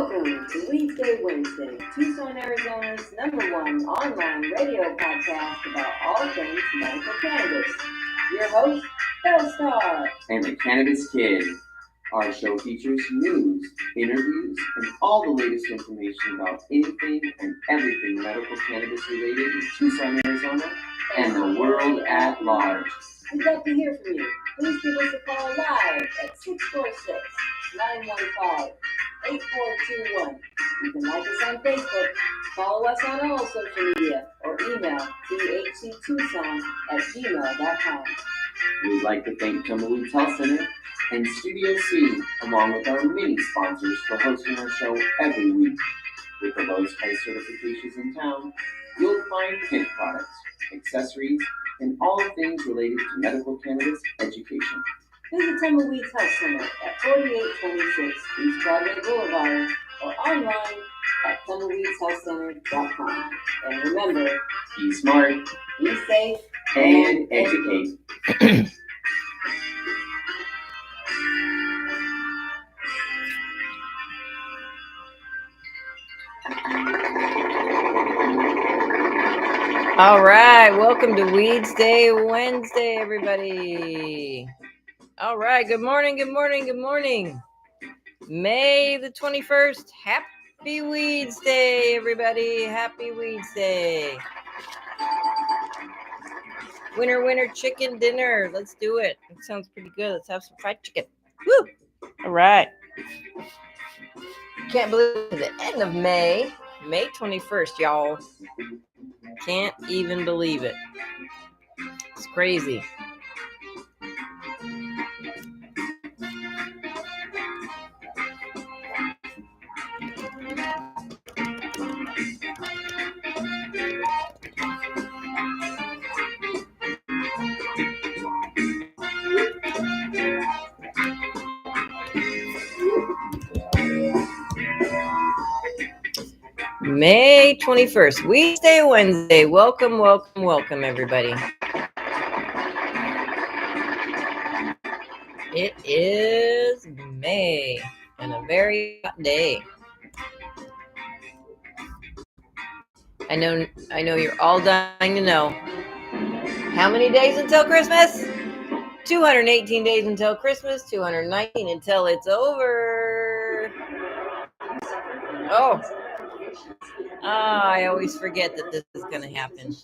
Welcome to Weedsday Wednesday, Tucson, Arizona's #1 online radio podcast about all things medical cannabis. Your host, Bellstar, and the Cannabis Kid. Our show features news, interviews, and all the latest information about anything and everything medical cannabis related in Tucson, Arizona, and the world at large. We'd love to hear from you. Please give us a call live at 646-915-8421. You can like us on Facebook, follow us on all social media, or email thctucson@gmail.com. We'd like to thank Tumbleweeds Health Center and Studio C, along with our many sponsors, for hosting our show every week. With the lowest price certifications in town, you'll find hemp products, accessories, and all things related to medical cannabis education. Visit Tumbleweeds Health Center at 4826 East Broadway Boulevard or online at tumbleweedshealthcenter.com. And remember, be smart, be safe, and educate. All right, welcome to Weedsday Wednesday, everybody. All right, good morning. May the 21st, happy Weedsday, everybody. Happy Weedsday. Winter chicken dinner. Let's do it. It sounds pretty good. Let's have some fried chicken. Woo! All right. Can't believe it's the end of May 21st, y'all. Can't even believe it. It's crazy. May 21st, Weedsday Wednesday. Welcome, everybody. It is May and a very hot day. I know you're all dying to know. How many days until Christmas? 218 days until Christmas, 219 until it's over. Oh. I always forget that this is going to happen.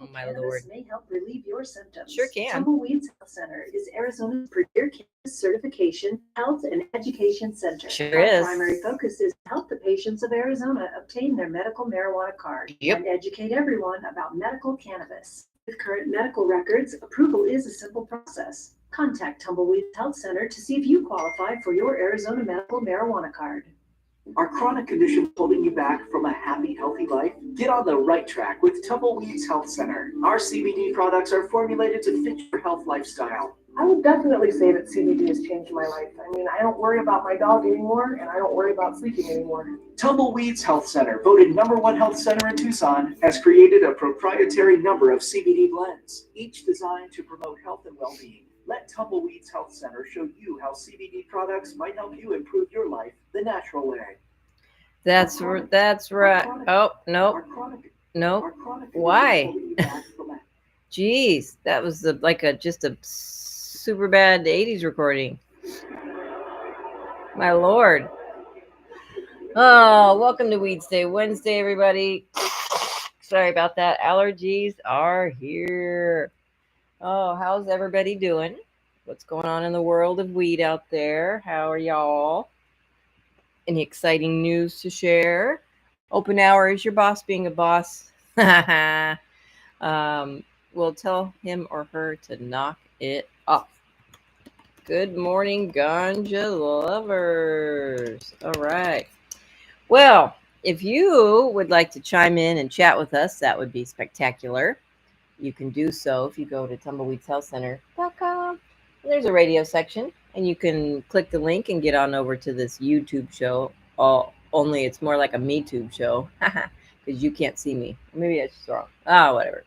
Oh, my Lord. May help relieve your symptoms. Sure can. Tumbleweeds Health Center is Arizona's premier cannabis certification, health, and education center. Sure is. Our primary focus is to help the patients of Arizona obtain their medical marijuana card and educate everyone about medical cannabis. With current medical records, approval is a simple process. Contact Tumbleweeds Health Center to see if you qualify for your Arizona medical marijuana card. Are chronic conditions holding you back from a happy, healthy life? Get on the right track with Tumbleweeds Health Center. Our CBD products are formulated to fit your health lifestyle. I would definitely say that CBD has changed my life. I mean, I don't worry about my dog anymore, and I don't worry about sleeping anymore. Tumbleweeds Health Center, voted #1 health center in Tucson, has created a proprietary number of CBD blends, each designed to promote health and well-being. Let Tumbleweeds Health Center show you how CBD products might help you improve your life the natural way. That's right. Oh, nope. Why? Jeez, that was just a super bad 80s recording. My Lord. Oh, welcome to Weedsday Wednesday, everybody. Sorry about that. Allergies are here. Oh, how's everybody doing? What's going on in the world of weed out there? How are y'all? Any exciting news to share? Open hour is your boss being a boss. We'll tell him or her to knock it off. Good morning, ganja lovers. All right. Well, if you would like to chime in and chat with us, that would be spectacular. You can do so if you go to tumbleweedshealthcenter.com. There's a radio section, and you can click the link and get on over to this YouTube show. Only it's more like a MeTube show because you can't see me. Maybe I just wrong. Whatever.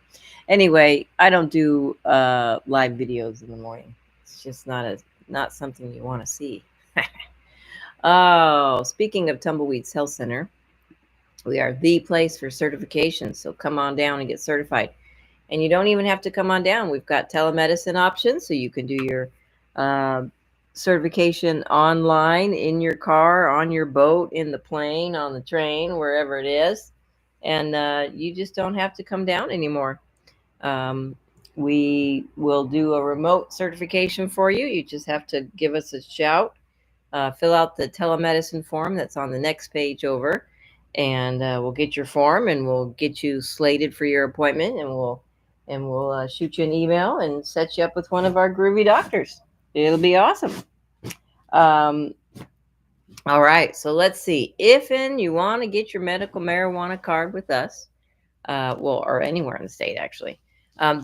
Anyway, I don't do live videos in the morning. It's just not something you want to see. Oh, speaking of Tumbleweeds Health Center, we are the place for certification. So come on down and get certified. And you don't even have to come on down. We've got telemedicine options, so you can do your uh, certification online, in your car, on your boat, in the plane, on the train, wherever it is. And you just don't have to come down anymore. Um, we will do a remote certification for you. You just have to give us a shout. Fill out the telemedicine form that's on the next page over, and we'll get your form and we'll get you slated for your appointment, and we'll shoot you an email and set you up with one of our groovy doctors. It'll be awesome. Um, all right, so let's see. If and you want to get your medical marijuana card with us, well, or anywhere in the state actually,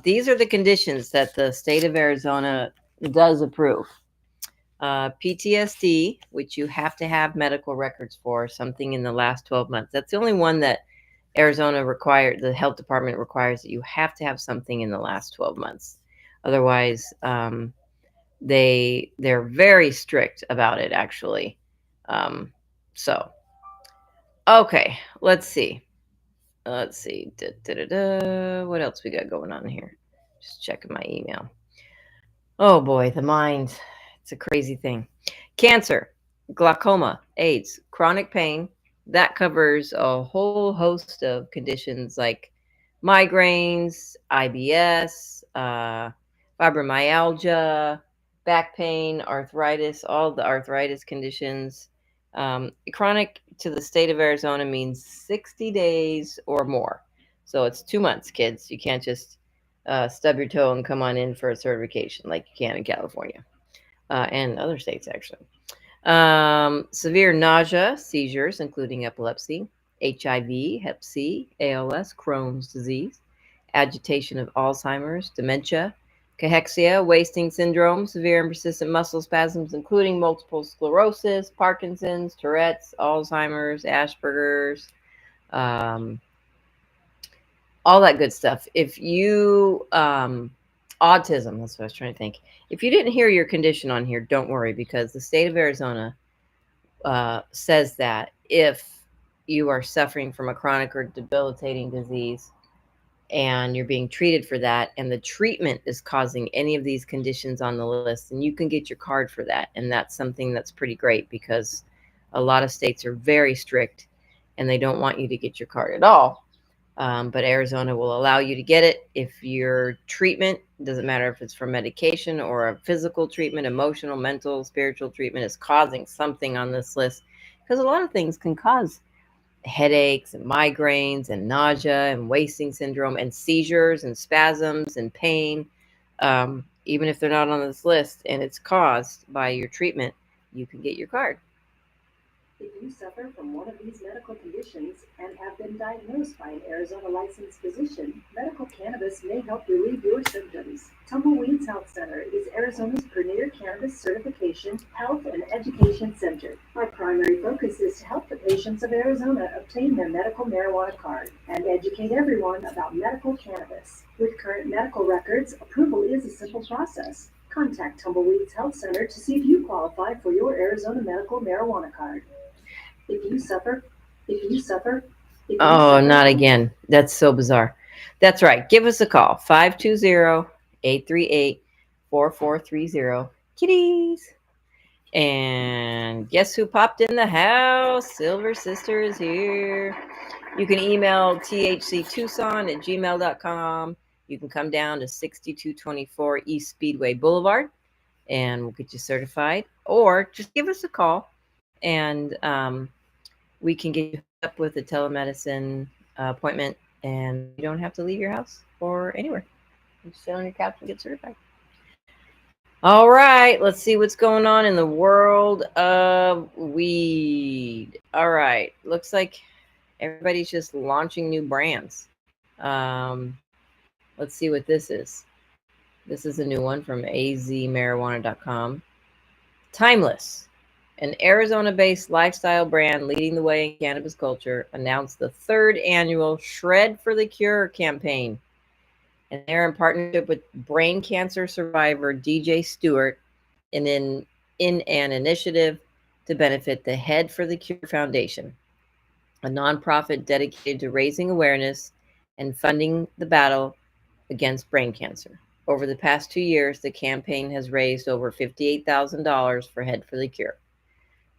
these are the conditions that the state of Arizona does approve. PTSD, which you have to have medical records for, something in the last 12 months. That's the only one that Arizona required, the health department requires that you have to have something in the last 12 months. Otherwise, they're very strict about it, actually. So, okay, let's see. Let's see. What else we got going on here? Just checking my email. Oh boy, the mind. It's a crazy thing. Cancer, glaucoma, AIDS, chronic pain. That covers a whole host of conditions like migraines, IBS, fibromyalgia, back pain, arthritis, all the arthritis conditions. Chronic to the state of Arizona means 60 days or more. So it's 2 months, kids. You can't just stub your toe and come on in for a certification like you can in California and other states, actually. Severe nausea, seizures, including epilepsy, HIV, Hep C, ALS, Crohn's disease, agitation of Alzheimer's, dementia, cachexia, wasting syndrome, severe and persistent muscle spasms, including multiple sclerosis, Parkinson's, Tourette's, Alzheimer's, Asperger's, all that good stuff. If you, autism, that's what I was trying to think. If you didn't hear your condition on here, don't worry, because the state of Arizona says that if you are suffering from a chronic or debilitating disease and you're being treated for that, and the treatment is causing any of these conditions on the list, and you can get your card for that. And that's something that's pretty great, because a lot of states are very strict and they don't want you to get your card at all. But Arizona will allow you to get it if your treatment, doesn't matter if it's for medication or a physical treatment, emotional, mental, spiritual treatment, is causing something on this list. Because a lot of things can cause headaches and migraines and nausea and wasting syndrome and seizures and spasms and pain. Even if they're not on this list and it's caused by your treatment, you can get your card. If you suffer from one of these medical conditions and have been diagnosed by an Arizona licensed physician, medical cannabis may help relieve your symptoms. Tumbleweeds Health Center is Arizona's premier cannabis certification, health, and education center. Our primary focus is to help the patients of Arizona obtain their medical marijuana card and educate everyone about medical cannabis. With current medical records, approval is a simple process. Contact Tumbleweeds Health Center to see if you qualify for your Arizona medical marijuana card. If you suffer. Oh, not again. That's so bizarre. That's right. Give us a call. 520-838-4430. Kitties. And guess who popped in the house? Silver Sister is here. You can email thctucson@gmail.com. You can come down to 6224 East Speedway Boulevard and we'll get you certified. Or just give us a call and we can get you up with a telemedicine appointment, and you don't have to leave your house or anywhere. You just sit on your couch and get certified. All right, let's see what's going on in the world of weed. All right, looks like everybody's just launching new brands. Let's see what this is. This is a new one from azmarijuana.com. Timeless, an Arizona-based lifestyle brand leading the way in cannabis culture, announced the 3rd annual Shred for the Cure campaign. And they're in partnership with brain cancer survivor DJ Stewart in an initiative to benefit the Head for the Cure Foundation, a nonprofit dedicated to raising awareness and funding the battle against brain cancer. Over the past 2 years, the campaign has raised over $58,000 for Head for the Cure.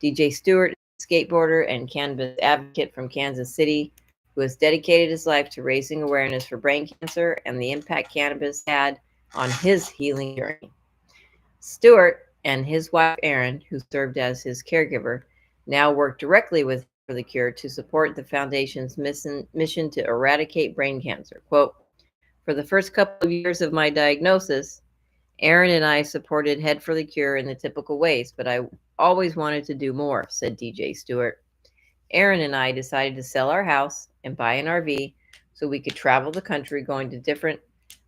DJ Stewart, skateboarder and cannabis advocate from Kansas City, who has dedicated his life to raising awareness for brain cancer and the impact cannabis had on his healing journey. Stewart and his wife Erin, who served as his caregiver, now work directly with For the Cure to support the foundation's mission to eradicate brain cancer. Quote, "For the first couple of years of my diagnosis, Erin and I supported Head for the Cure in the typical ways, but I always wanted to do more," said DJ Stewart. Erin and I decided to sell our house and buy an RV so we could travel the country going to different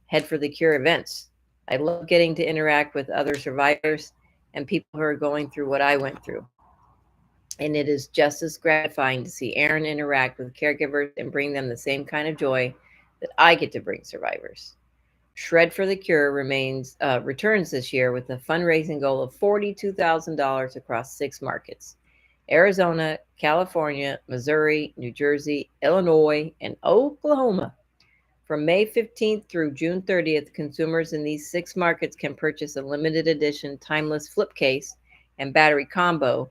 Head for the Cure events. I love getting to interact with other survivors and people who are going through what I went through. And it is just as gratifying to see Erin interact with caregivers and bring them the same kind of joy that I get to bring survivors. Shred for the Cure returns this year with a fundraising goal of $42,000 across 6 markets: Arizona, California, Missouri, New Jersey, Illinois, and Oklahoma. From May 15th through June 30th, consumers in these 6 markets can purchase a limited edition timeless flip case and battery combo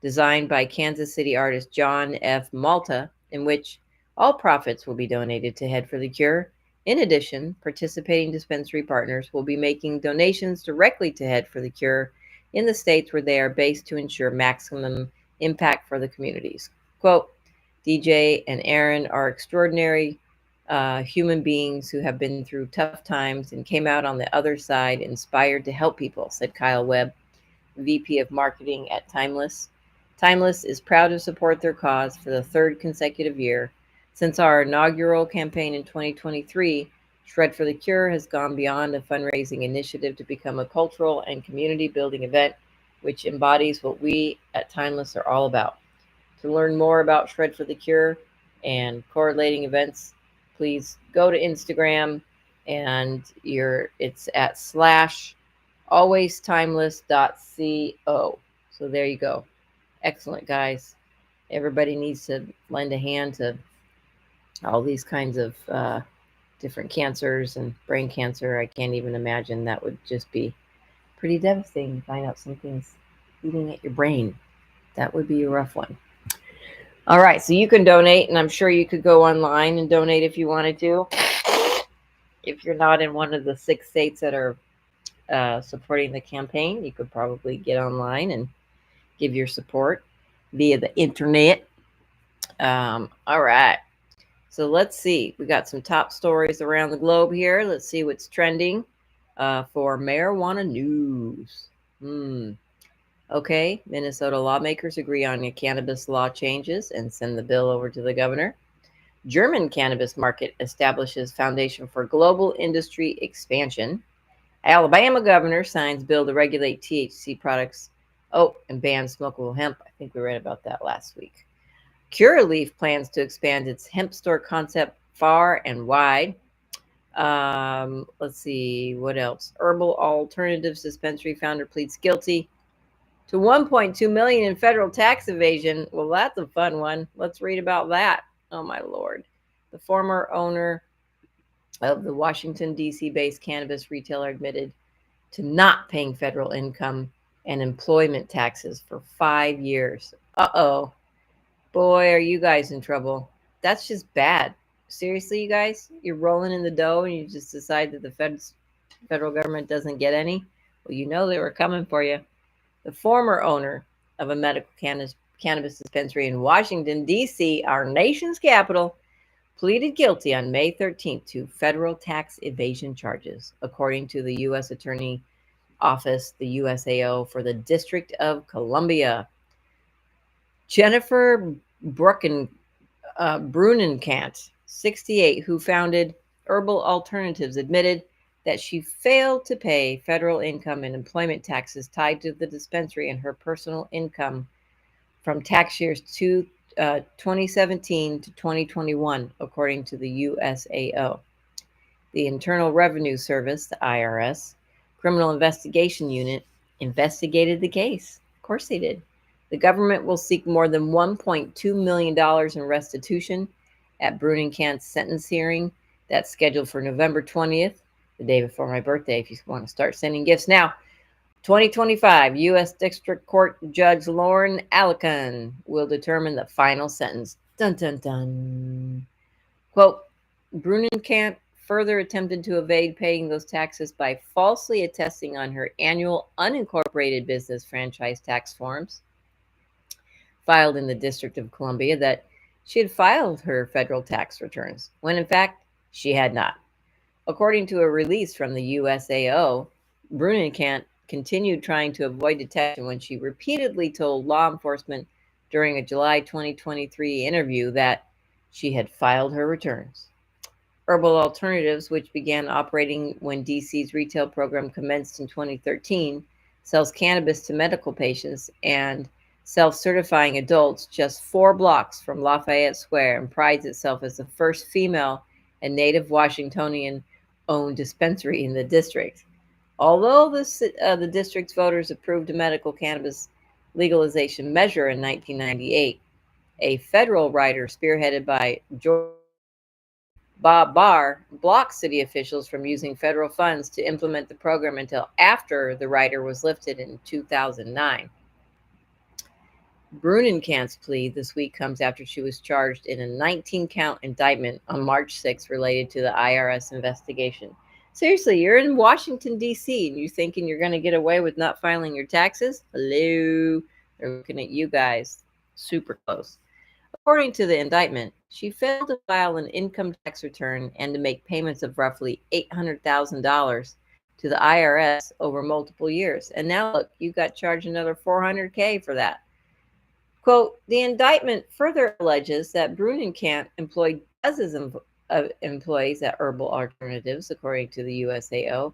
designed by Kansas City artist John F. Malta, in which all profits will be donated to Head for the Cure. In addition, participating dispensary partners will be making donations directly to Head for the Cure in the states where they are based to ensure maximum impact for the communities. Quote, "DJ and Erin are extraordinary human beings who have been through tough times and came out on the other side inspired to help people," said Kyle Webb, VP of Marketing at Timeless. Timeless is proud to support their cause for the 3rd consecutive year. Since our inaugural campaign in 2023, Shred for the Cure has gone beyond a fundraising initiative to become a cultural and community building event, which embodies what we at Timeless are all about. To learn more about Shred for the Cure and correlating events, please go to Instagram and it's at /alwaystimeless.co. So there you go. Excellent, guys. Everybody needs to lend a hand to all these kinds of different cancers and brain cancer. I can't even imagine. That would just be pretty devastating to find out something's eating at your brain. That would be a rough one. All right, so you can donate, and I'm sure you could go online and donate if you wanted to. If you're not in one of the 6 states that are supporting the campaign, you could probably get online and give your support via the internet. All right, so let's see. We got some top stories around the globe here. Let's see what's trending for marijuana news. Okay, Minnesota lawmakers agree on the cannabis law changes and send the bill over to the governor. German cannabis market establishes foundation for global industry expansion. Alabama governor signs bill to regulate THC products. Oh, and ban smokable hemp. I think we read about that last week. Curaleaf plans to expand its hemp store concept far and wide. Let's see, what else? Herbal Alternatives Dispensary founder pleads guilty to $1.2 million in federal tax evasion. Well, that's a fun one. Let's read about that. Oh, my Lord. The former owner of the Washington, D.C. based cannabis retailer admitted to not paying federal income and employment taxes for 5 years. Uh-oh. Boy, are you guys in trouble. That's just bad. Seriously, you guys? You're rolling in the dough and you just decide that the federal government doesn't get any? Well, you know they were coming for you. The former owner of a medical cannabis dispensary in Washington, D.C., our nation's capital, pleaded guilty on May 13th to federal tax evasion charges, according to the U.S. Attorney Office, the USAO, for the District of Columbia. Jennifer Brunenkant, 68, who founded Herbal Alternatives, admitted that she failed to pay federal income and employment taxes tied to the dispensary and her personal income from tax years 2017 to 2021, according to the USAO. The Internal Revenue Service, the IRS, Criminal Investigation Unit, investigated the case. Of course they did. The government will seek more than $1.2 million in restitution at Brunenkant's sentence hearing that's scheduled for November 20th, the day before my birthday, if you want to start sending gifts now. 2025, U.S. District Court Judge Lauren Alican will determine the final sentence. Dun, dun, dun. Quote, Brunenkant further attempted to evade paying those taxes by falsely attesting on her annual unincorporated business franchise tax forms filed in the District of Columbia that she had filed her federal tax returns, when in fact she had not. According to a release from the USAO, Brunenkant continued trying to avoid detection when she repeatedly told law enforcement during a July 2023 interview that she had filed her returns. Herbal Alternatives, which began operating when DC's retail program commenced in 2013, sells cannabis to medical patients and self-certifying adults just 4 blocks from Lafayette Square, and prides itself as the first female and native Washingtonian-owned dispensary in the district. Although the district's voters approved a medical cannabis legalization measure in 1998, a federal rider spearheaded by George Bob Barr blocked city officials from using federal funds to implement the program until after the rider was lifted in 2009. Brunenkant's plea this week comes after she was charged in a 19-count indictment on March 6 related to the IRS investigation. Seriously, you're in Washington, D.C., and you're thinking you're going to get away with not filing your taxes? Hello? They're looking at you guys super close. According to the indictment, she failed to file an income tax return and to make payments of roughly $800,000 to the IRS over multiple years. And now look, you got charged another $400K for that. Quote, the indictment further alleges that Brunenkant employed dozens of employees at Herbal Alternatives, according to the USAO.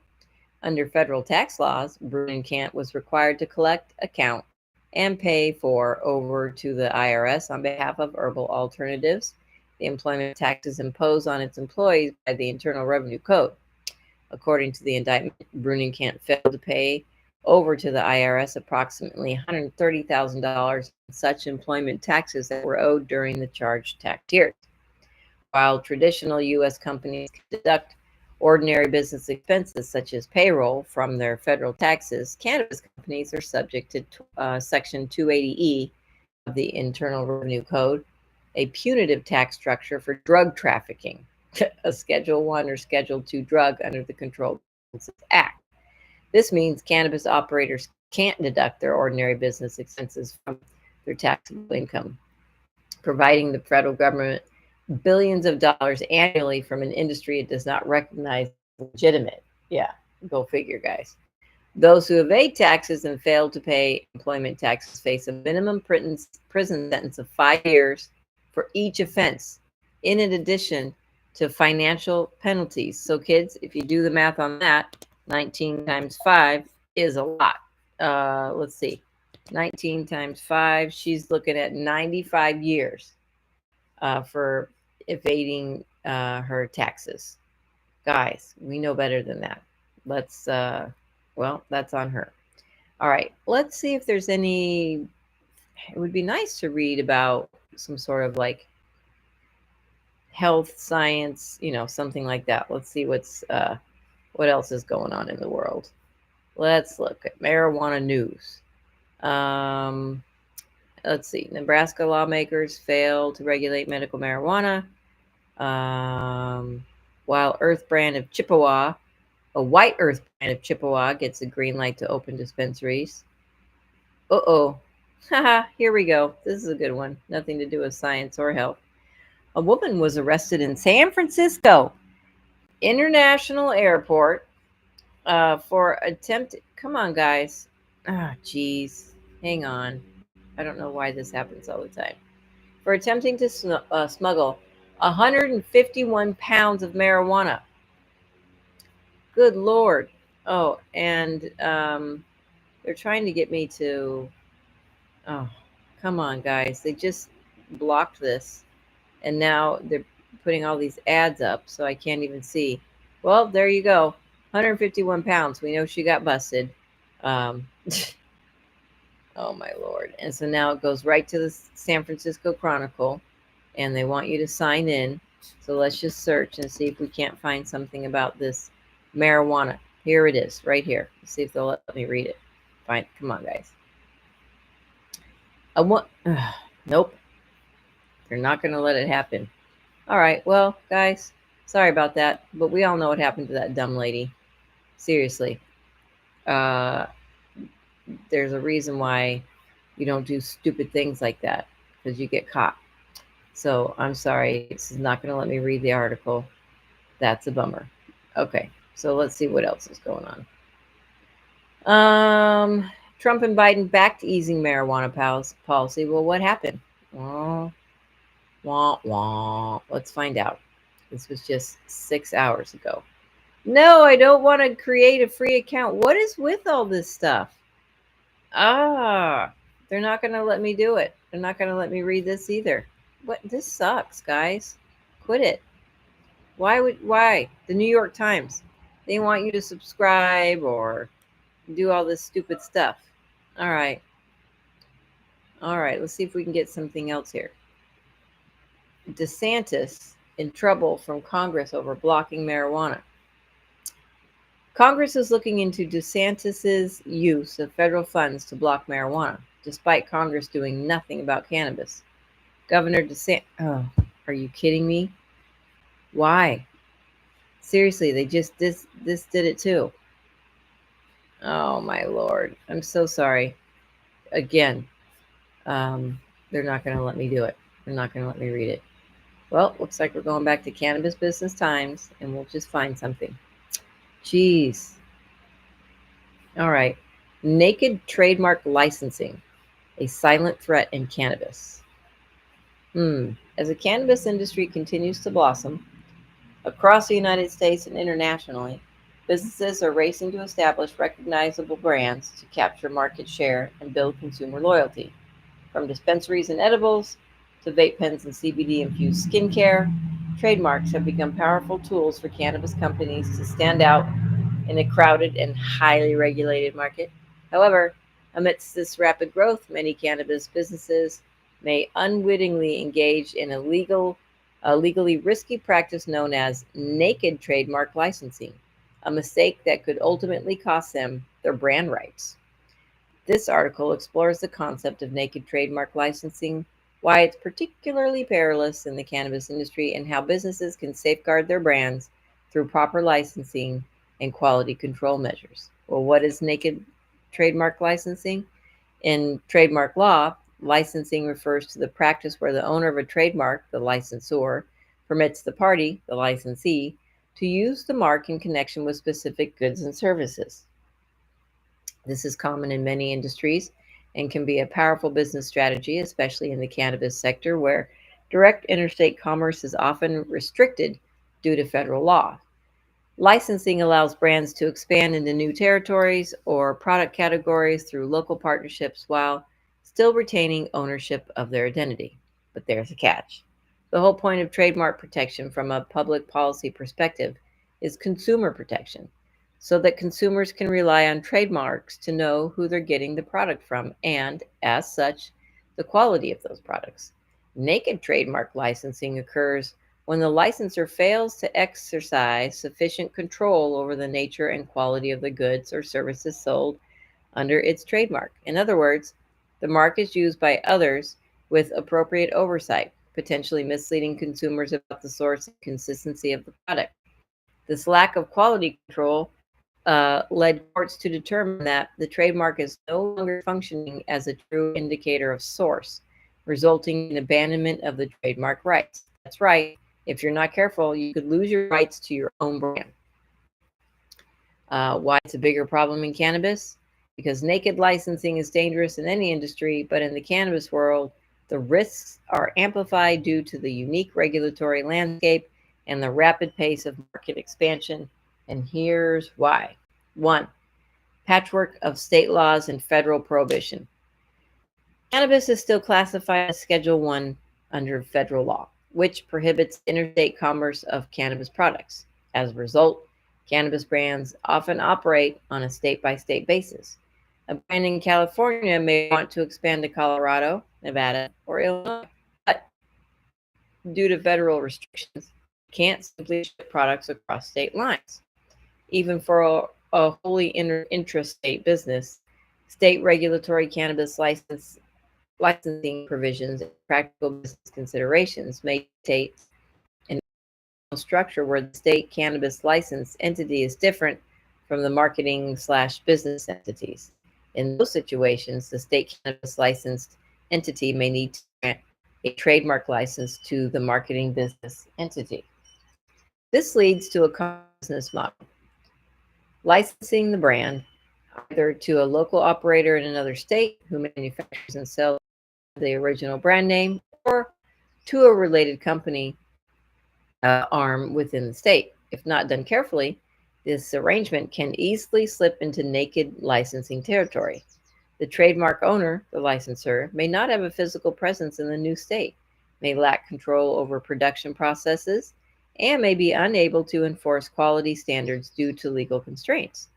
Under federal tax laws, Brunenkant was required to collect, account, and pay for over to the IRS on behalf of Herbal Alternatives the employment taxes imposed on its employees by the Internal Revenue Code. According to the indictment, Brunenkant failed to pay over to the IRS approximately $130,000 in such employment taxes that were owed during the charged tax years. While traditional U.S. companies can deduct ordinary business expenses such as payroll from their federal taxes, cannabis companies are subject to Section 280E of the Internal Revenue Code, a punitive tax structure for drug trafficking, a Schedule I or Schedule II drug under the Controlled Substances Act. This means cannabis operators can't deduct their ordinary business expenses from their taxable income, providing the federal government billions of dollars annually from an industry it does not recognize legitimate. Yeah, go figure, guys. Those who evade taxes and fail to pay employment taxes face a minimum prison sentence of 5 years for each offense, in addition to financial penalties. So kids, if you do the math on that, 19 times 5 is a lot. Let's see. 19 times 5, she's looking at 95 years for evading her taxes. Guys, we know better than that. Let's, well, that's on her. All right, let's see if there's any, it would be nice to read about some sort of like health, science, you know, something like that. Let's see what else is going on in the world. Let's look at marijuana news. Let's see. Nebraska lawmakers fail to regulate medical marijuana. While Earth brand of Chippewa, a white Earth brand of Chippewa, gets a green light to open dispensaries. Uh-oh. Haha, here we go. This is a good one. Nothing to do with science or health. A woman was arrested in San Francisco International Airport for attempt. Come on, guys. Ah, geez. Hang on. I don't know why this happens all the time. For attempting to smuggle 151 pounds of marijuana. Good Lord. Oh, and they're trying to get me to... Oh, come on, guys. They just blocked this. And now they're putting all these ads up, so I can't even see. Well, there you go. 151 pounds. We know she got busted. Oh my Lord. And so now it goes right to the San Francisco Chronicle and they want you to sign in. So let's just search and see if we can't find something about this marijuana. Here it is, right here. Let's see if they'll let me read it. Fine. Come on, guys. Nope. They're not going to let it happen. All right. Well, guys, sorry about that. But we all know what happened to that dumb lady. Seriously. There's a reason why you don't do stupid things like that, because you get caught. So I'm sorry, this is not going to let me read the article. That's a bummer. Okay, so let's see what else is going on. Trump and Biden back to easing marijuana policy. Well, what happened? Oh, wah, wah. Let's find out. This was just 6 hours ago. No, I don't want to create a free account. What is with all this stuff? They're not going to let me do it. They're not going to let me read this either. What? This sucks, guys. Quit it. Why? The New York Times. They want you to subscribe or do all this stupid stuff. All right. Let's see if we can get something else here. DeSantis in trouble from Congress over blocking marijuana. Congress is looking into DeSantis's use of federal funds to block marijuana, despite Congress doing nothing about cannabis. Governor DeSantis. Oh, are you kidding me? Why? Seriously, they just this did it too. Oh my Lord. I'm so sorry. Again, they're not going to let me do it. They're not going to let me read it. Well, looks like we're going back to Cannabis Business Times and we'll just find something. Jeez. All right. Naked trademark licensing, a silent threat in cannabis. As the cannabis industry continues to blossom across the United States and internationally, businesses are racing to establish recognizable brands to capture market share and build consumer loyalty. From dispensaries and edibles to vape pens and CBD-infused skincare, trademarks have become powerful tools for cannabis companies to stand out in a crowded and highly regulated market. However, amidst this rapid growth, many cannabis businesses may unwittingly engage in a legally risky practice known as naked trademark licensing, a mistake that could ultimately cost them their brand rights. This article explores the concept of naked trademark licensing, why it's particularly perilous in the cannabis industry, and how businesses can safeguard their brands through proper licensing and quality control measures. Well, what is naked trademark licensing? In trademark law, licensing refers to the practice where the owner of a trademark, the licensor, permits the party, the licensee, to use the mark in connection with specific goods and services. This is common in many industries and can be a powerful business strategy, especially in the cannabis sector, where direct interstate commerce is often restricted due to federal law. Licensing allows brands to expand into new territories or product categories through local partnerships while still retaining ownership of their identity. But there's a catch. The whole point of trademark protection from a public policy perspective is consumer protection, so that consumers can rely on trademarks to know who they're getting the product from and, as such, the quality of those products. Naked trademark licensing occurs when the licensor fails to exercise sufficient control over the nature and quality of the goods or services sold under its trademark. In other words, the mark is used by others with appropriate oversight, potentially misleading consumers about the source and consistency of the product. This lack of quality control led courts to determine that the trademark is no longer functioning as a true indicator of source, resulting in abandonment of the trademark rights. That's right. If you're not careful, you could lose your rights to your own brand. Why it's a bigger problem in cannabis? Because naked licensing is dangerous in any industry, but in the cannabis world, the risks are amplified due to the unique regulatory landscape and the rapid pace of market expansion. And here's why. 1. Patchwork of state laws and federal prohibition. Cannabis is still classified as Schedule I under federal law, which prohibits interstate commerce of cannabis products. As a result, cannabis brands often operate on a state-by-state basis. A brand in California may want to expand to Colorado, Nevada, or Illinois, but due to federal restrictions, can't simply ship products across state lines. Even for a wholly intrastate business, state regulatory cannabis licensing provisions and practical business considerations may dictate an structure where the state cannabis license entity is different from the marketing/business entities. In those situations, the state cannabis licensed entity may need to grant a trademark license to the marketing business entity. This leads to a business model: licensing the brand either to a local operator in another state who manufactures and sells the original brand name, or to a related company arm within the state. If not done carefully, this arrangement can easily slip into naked licensing territory. The trademark owner, the licensor, may not have a physical presence in the new state, may lack control over production processes, and may be unable to enforce quality standards due to legal constraints.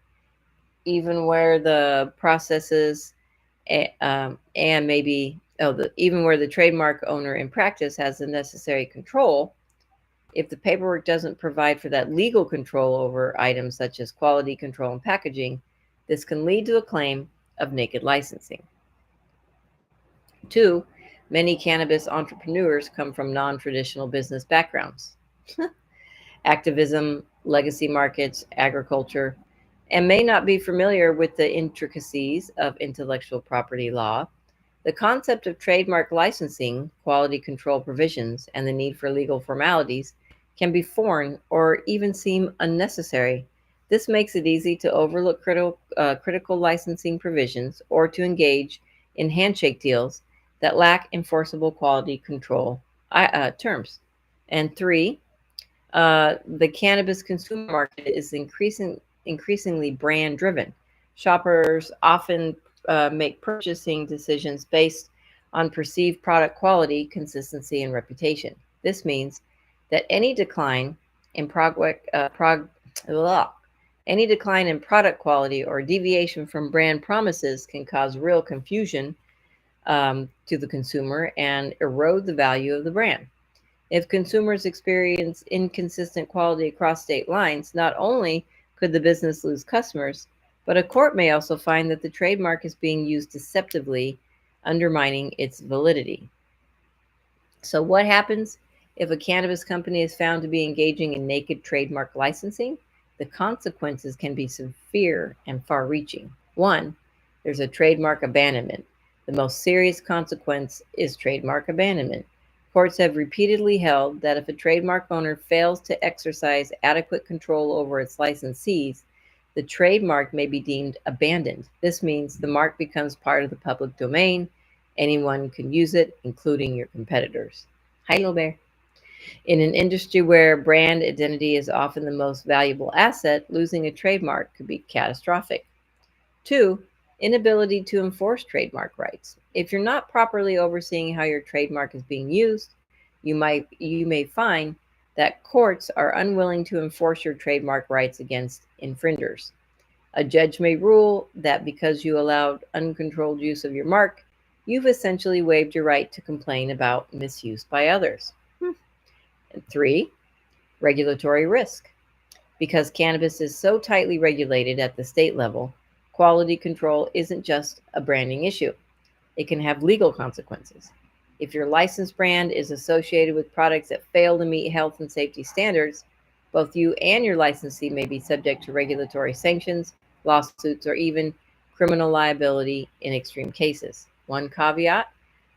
Even where the processes and maybe even where the trademark owner in practice has the necessary control, if the paperwork doesn't provide for that legal control over items such as quality control and packaging, this can lead to a claim of naked licensing. 2, many cannabis entrepreneurs come from non-traditional business backgrounds. Activism, legacy markets, agriculture, and may not be familiar with the intricacies of intellectual property law. The concept of trademark licensing, quality control provisions, and the need for legal formalities can be foreign or even seem unnecessary. This makes it easy to overlook critical licensing provisions or to engage in handshake deals that lack enforceable quality control terms. And 3, the cannabis consumer market is increasingly brand driven. Shoppers often make purchasing decisions based on perceived product quality, consistency, and reputation. This means that any decline in product quality or deviation from brand promises can cause real confusion to the consumer and erode the value of the brand. If consumers experience inconsistent quality across state lines, not only could the business lose customers, but a court may also find that the trademark is being used deceptively, undermining its validity. So what happens if a cannabis company is found to be engaging in naked trademark licensing? The consequences can be severe and far-reaching. 1, there's a trademark abandonment. The most serious consequence is trademark abandonment. Courts have repeatedly held that if a trademark owner fails to exercise adequate control over its licensees, the trademark may be deemed abandoned. This means the mark becomes part of the public domain. Anyone can use it, including your competitors. Hi, Little Bear. In an industry where brand identity is often the most valuable asset, losing a trademark could be catastrophic. 2, inability to enforce trademark rights. If you're not properly overseeing how your trademark is being used, you may find that courts are unwilling to enforce your trademark rights against infringers. A judge may rule that because you allowed uncontrolled use of your mark, you've essentially waived your right to complain about misuse by others. And 3, regulatory risk. Because cannabis is so tightly regulated at the state level, quality control isn't just a branding issue. It can have legal consequences. If your licensed brand is associated with products that fail to meet health and safety standards, both you and your licensee may be subject to regulatory sanctions, lawsuits, or even criminal liability in extreme cases. One caveat: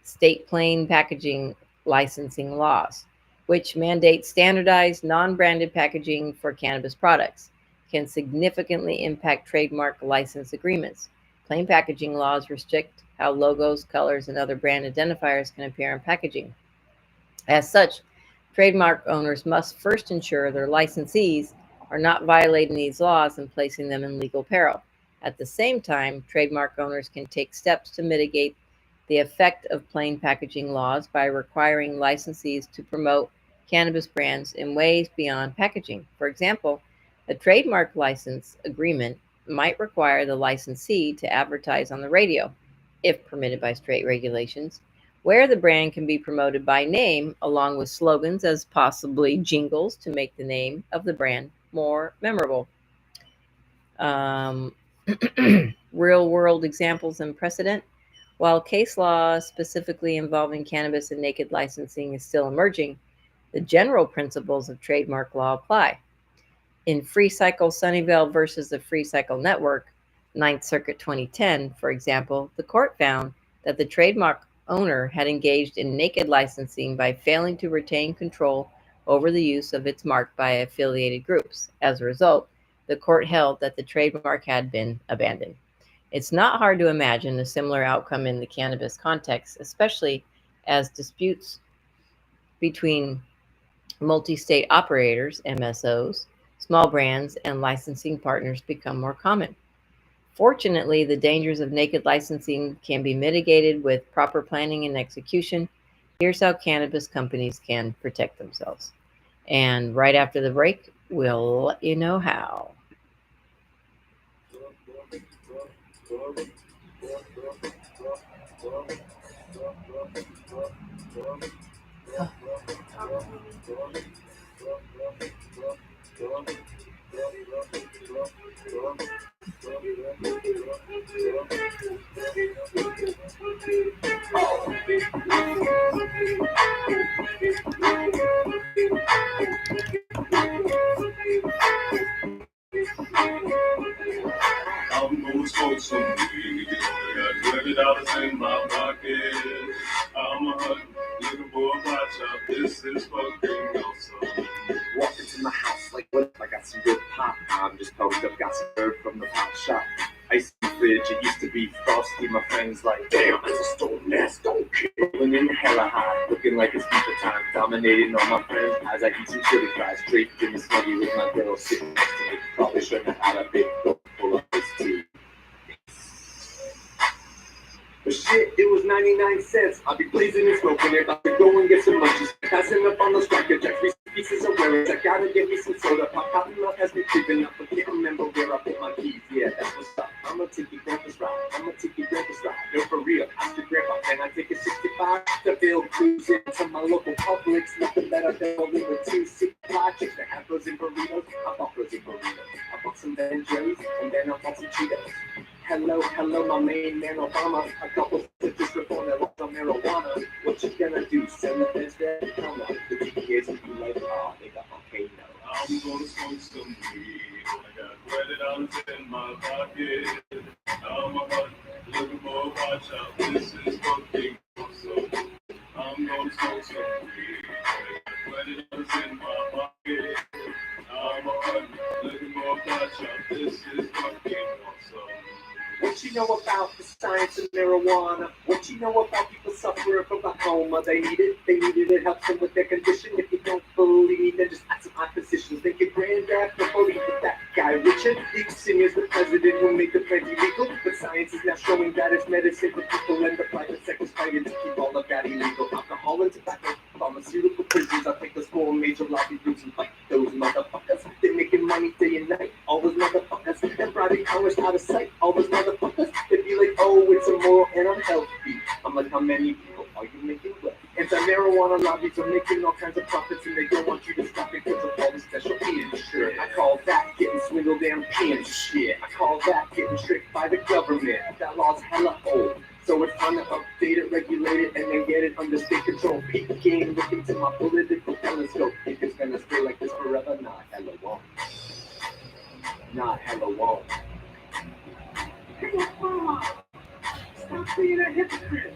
state plain packaging licensing laws, which mandate standardized, non-branded packaging for cannabis products, can significantly impact trademark license agreements. Plain packaging laws restrict how logos, colors, and other brand identifiers can appear on packaging. As such, trademark owners must first ensure their licensees are not violating these laws and placing them in legal peril. At the same time, trademark owners can take steps to mitigate the effect of plain packaging laws by requiring licensees to promote cannabis brands in ways beyond packaging. For example, a trademark license agreement might require the licensee to advertise on the radio, if permitted by state regulations, where the brand can be promoted by name along with slogans as possibly jingles to make the name of the brand more memorable. Um, Real world examples and precedent. While case law specifically involving cannabis and naked licensing is still emerging, the general principles of trademark law apply. In Free Cycle Sunnyvale versus the Free Cycle Network, Ninth Circuit 2010, for example, the court found that the trademark owner had engaged in naked licensing by failing to retain control over the use of its mark by affiliated groups. As a result, the court held that the trademark had been abandoned. It's not hard to imagine a similar outcome in the cannabis context, especially as disputes between multi-state operators, MSOs, small brands, and licensing partners become more common. Fortunately, the dangers of naked licensing can be mitigated with proper planning and execution. Here's how cannabis companies can protect themselves. And right after the break, we'll let you know how. I'm gonna smoke some weed. Got $20 in my pocket. I'm a hut, little boy, watch out. This is fucking awesome. Walk into my house like, what if I got some good pop? I'm just pumped up, got some herb from the pop shop. Ice in the fridge, it used to be frosty. My friends like, damn, that's a stone ass, don't kill. Rolling in hella high, looking like it's FIFA time. Dominating on my friends as I eat some chili fries. Draped in the snuggie with my girl sitting next to me. Probably shouldn't have had a big bowl full of this tea. But shit, it was 99 cents. I'll be blazing and smoking it. About to go and get some munchies. Passing up on the striker jack. 3 pieces of wearers. I gotta get me some soda. Pop cotton mouth has me creeping up. I can't remember where I put my keys. Yeah, that's what's up. I'ma take your grandpa's ride. I'ma take your grandpa's ride. Yo, for real. Ask your grandpa. Can I take a 65 to build cruising to my local Publix? Nothing better than rolling with 2 supply chicks that have frozen burritos. I bought frozen burritos. I bought some Ben Jerry's and then I bought some Cheetos. Hello, my main man Obama. A couple stitches reform that look on marijuana. What you gonna do? Send the feds there? Hell no. The DPAs will be like, oh, they got okay, no. I'm gonna smoke some weed. I got $20 in my pocket. I'm a hut, little boy, watch out. This is fucking awesome. I'm gonna smoke some weed. I got $20 in my pocket. I'm a hut, little boy, watch out. This is fucking awesome. What you know about the science of marijuana? What you know about people suffering from glaucoma? They need it, it helps them with their condition. If you don't believe, then just ask some oppositions. Think your granddad could believe that guy Richard Nixon is the president who made the plant illegal. But science is now showing that it's medicine for people, and the private sector's fighting to keep all of that illegal. Alcohol and tobacco, pharmaceutical prisons. I think there's 4 major lobby groups and fight those motherfuckers. They're making money day and night. All those motherfuckers, they're bribing Congress out of sight. All those motherfuckers, they be like, oh, it's immoral and unhealthy. I'm like, how many people are you making with? Anti-marijuana lobbies are making all kinds of profits, and they don't want you to stop because of all the special shit. I call that getting swindled and paying shit. I call that getting tricked by the government. That law's hella old. So it's time to update it, regulate it, and then get it under state control. Peak game, look into my political telescope. Think it's gonna stay like this forever? Nah, hella won't. Nah, hella won't. Hey, Mama, stop being a hypocrite.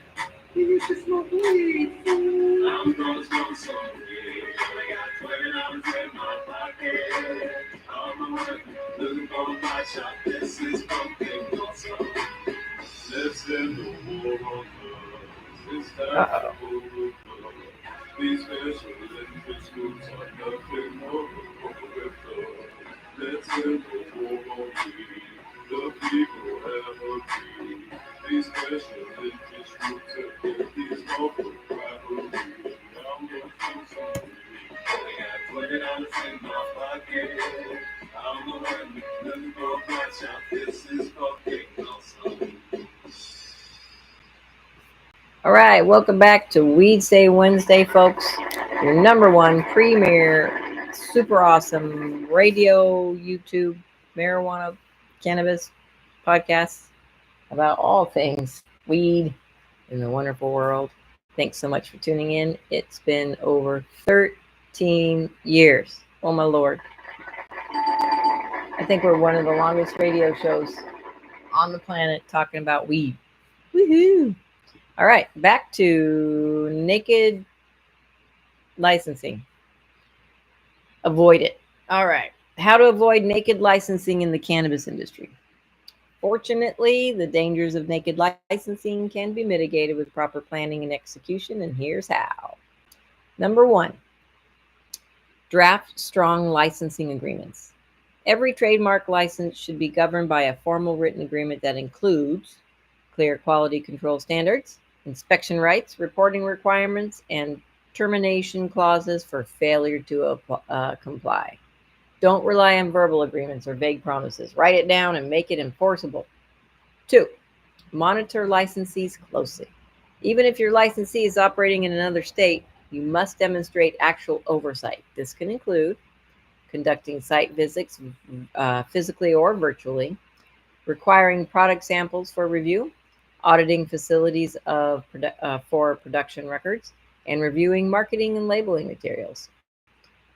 You used to smoke weed. I'm gonna smoke some weed. I got $20 in my pocket. I'm a hut, little boy, watch out. This is fucking awesome. Let's end the war on drugs. It's time to overflow. These special Olympics groups are nothing more than overflow. Let's end the war on weed. The people have agreed. These special Olympics groups have built these local rivalries. I'm gonna do some weed. I got $20 in my pocket. I'm a hungry little boy, watch out. All right, welcome back to Weedsday Wednesday, folks. Your number one premier, super awesome radio, YouTube, marijuana, cannabis podcast about all things weed in the wonderful world. Thanks so much for tuning in. It's been over 13 years. Oh, my Lord. I think we're one of the longest radio shows on the planet talking about weed. Woohoo! All right, back to naked licensing. Avoid it. All right. How to avoid naked licensing in the cannabis industry. Fortunately, the dangers of naked licensing can be mitigated with proper planning and execution, and here's how. Number one, draft strong licensing agreements. Every trademark license should be governed by a formal written agreement that includes clear quality control standards, inspection rights, reporting requirements, and termination clauses for failure to comply. Don't rely on verbal agreements or vague promises. Write it down and make it enforceable. 2. Monitor licensees closely. Even if your licensee is operating in another state, you must demonstrate actual oversight. This can include conducting site visits physically or virtually, requiring product samples for review, auditing facilities for production records, and reviewing marketing and labeling materials.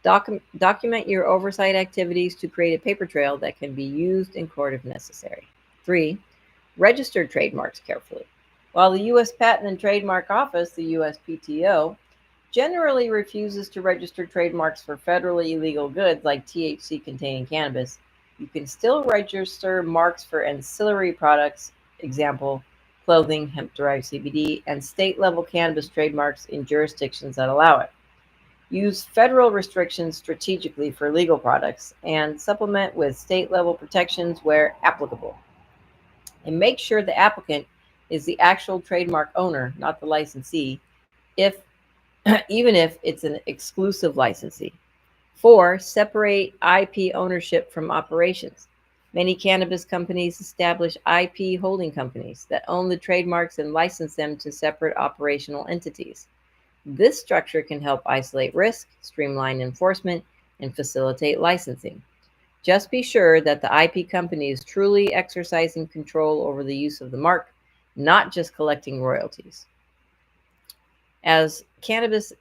Document your oversight activities to create a paper trail that can be used in court if necessary. 3. Register trademarks carefully. While the U.S. Patent and Trademark Office, the USPTO, generally refuses to register trademarks for federally illegal goods like THC-containing cannabis, you can still register marks for ancillary products, example, clothing, hemp-derived CBD, and state-level cannabis trademarks in jurisdictions that allow it. Use federal restrictions strategically for legal products and supplement with state-level protections where applicable. And make sure the applicant is the actual trademark owner, not the licensee, even if it's an exclusive licensee. 4. Separate IP ownership from operations. Many cannabis companies establish IP holding companies that own the trademarks and license them to separate operational entities. This structure can help isolate risk, streamline enforcement, and facilitate licensing. Just be sure that the IP company is truly exercising control over the use of the mark, not just collecting royalties. As cannabis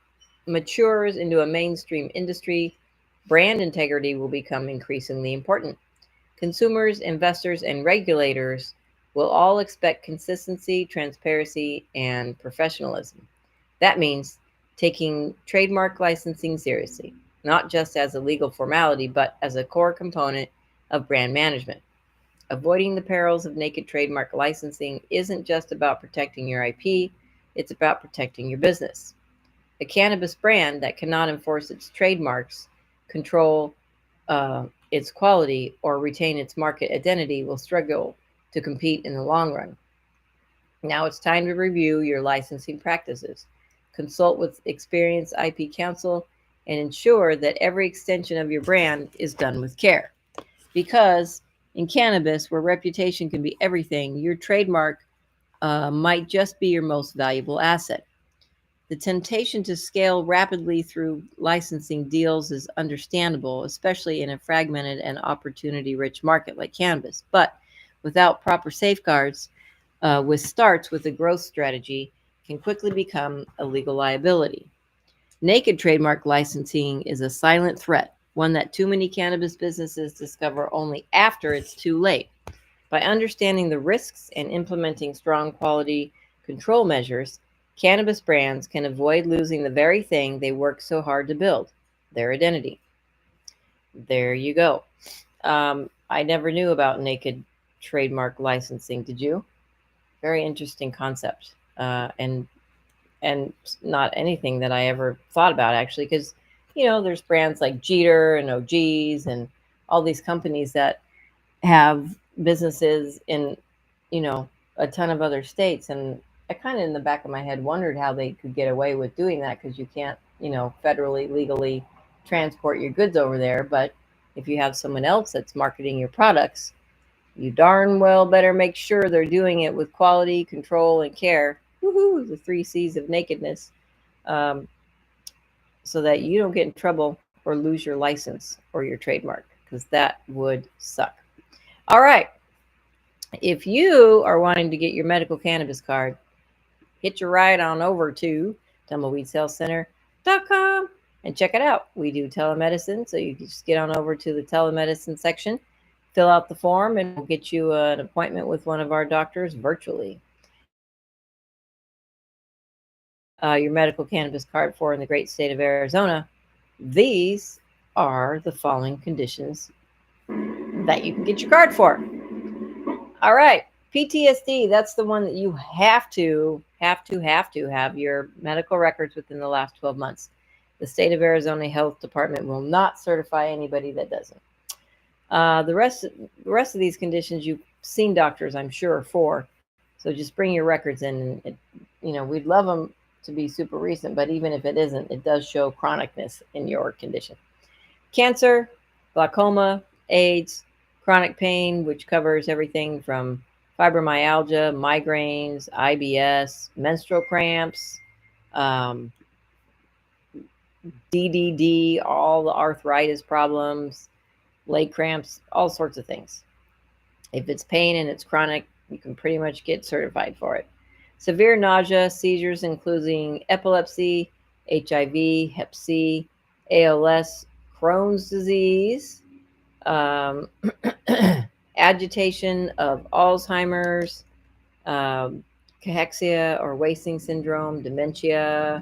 matures into a mainstream industry, brand integrity will become increasingly important. Consumers, investors, and regulators will all expect consistency, transparency, and professionalism. That means taking trademark licensing seriously, not just as a legal formality, but as a core component of brand management. Avoiding the perils of naked trademark licensing isn't just about protecting your IP, it's about protecting your business. A cannabis brand that cannot enforce its trademarks, control its quality, or retain its market identity will struggle to compete in the long run. Now it's time to review your licensing practices. Consult with experienced IP counsel and ensure that every extension of your brand is done with care. Because in cannabis, where reputation can be everything, your trademark might just be your most valuable asset. The temptation to scale rapidly through licensing deals is understandable, especially in a fragmented and opportunity-rich market like cannabis. But without proper safeguards, which starts with a growth strategy, can quickly become a legal liability. Naked trademark licensing is a silent threat, one that too many cannabis businesses discover only after it's too late. By understanding the risks and implementing strong quality control measures, cannabis brands can avoid losing the very thing they work so hard to build, their identity. There you go. I never knew about naked trademark licensing. Did you? Very interesting concept, and not anything that I ever thought about actually, because there's brands like Jeter and OGs and all these companies that have businesses in a ton of other states, and I kind of in the back of my head wondered how they could get away with doing that, because you can't federally legally transport your goods over there. But if you have someone else that's marketing your products, you darn well better make sure they're doing it with quality control and care. woohoo, the 3 C's of nakedness, so that you don't get in trouble or lose your license or your trademark, because that would suck. All right. If you are wanting to get your medical cannabis card, hit your ride on over to tumbleweedshealthcenter.com and check it out. We do telemedicine, so you can just get on over to the telemedicine section, fill out the form, and we'll get you an appointment with one of our doctors virtually. Your medical cannabis card for in the great state of Arizona, these are the following conditions that you can get your card for. All right. PTSD, that's the one that you have to have your medical records within the last 12 months. The state of Arizona Health Department will not certify anybody that doesn't. The rest of these conditions you've seen doctors, I'm sure, for. So just bring your records in. And we'd love them to be super recent, but even if it isn't, it does show chronicness in your condition. Cancer, glaucoma, AIDS, chronic pain, which covers everything from fibromyalgia, migraines, IBS, menstrual cramps, DDD, all the arthritis problems, leg cramps, all sorts of things. If it's pain and it's chronic, you can pretty much get certified for it. Severe nausea, seizures, including epilepsy, HIV, Hep C, ALS, Crohn's disease, agitation of Alzheimer's, cachexia or wasting syndrome, dementia,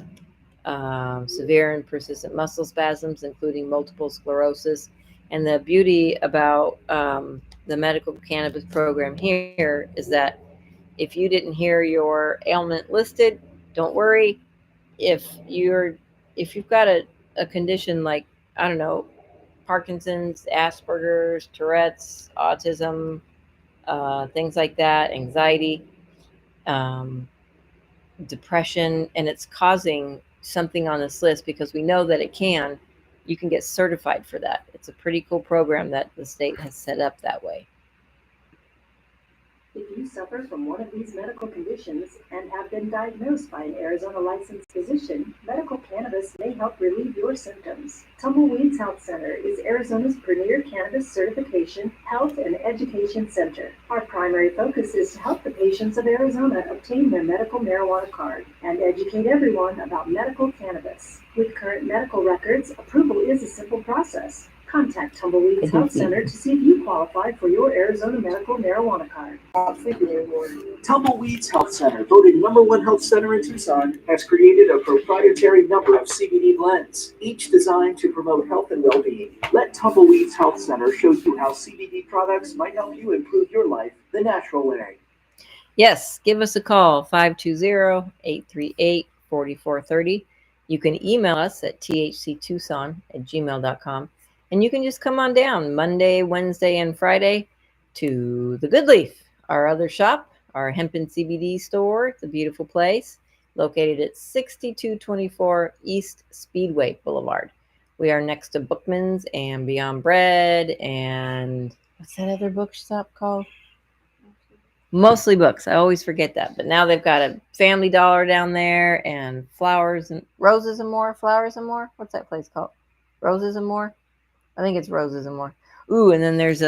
severe and persistent muscle spasms, including multiple sclerosis. And the beauty about the medical cannabis program here is that if you didn't hear your ailment listed, don't worry. If you've got a condition like, I don't know, Parkinson's, Asperger's, Tourette's, autism, things like that, anxiety, depression, and it's causing something on this list, because we know that you can get certified for that. It's a pretty cool program that the state has set up that way. If you suffer from one of these medical conditions and have been diagnosed by an Arizona licensed physician, medical cannabis may help relieve your symptoms. Tumbleweeds Health Center is Arizona's premier cannabis certification, health, and education center. Our primary focus is to help the patients of Arizona obtain their medical marijuana card and educate everyone about medical cannabis. With current medical records, approval is a simple process. Contact Tumbleweeds Health Center to see if you qualify for your Arizona medical marijuana card. Tumbleweeds Health Center, voted #1 health center in Tucson, has created a proprietary number of CBD blends, each designed to promote health and well-being. Let Tumbleweeds Health Center show you how CBD products might help you improve your life the natural way. Yes, give us a call, 520-838-4430. You can email us at thctucson@gmail.com. And you can just come on down Monday, Wednesday, and Friday to the Good Leaf, our other shop, our hemp and CBD store. It's a beautiful place located at 6224 East Speedway Boulevard. We are next to Bookman's and Beyond Bread and what's that other bookshop called? Mostly Books. I always forget that. But now they've got a Family Dollar down there and Flowers and Roses and More. Flowers and More? What's that place called? Roses and More? I think it's Roses and More. Ooh, and then there's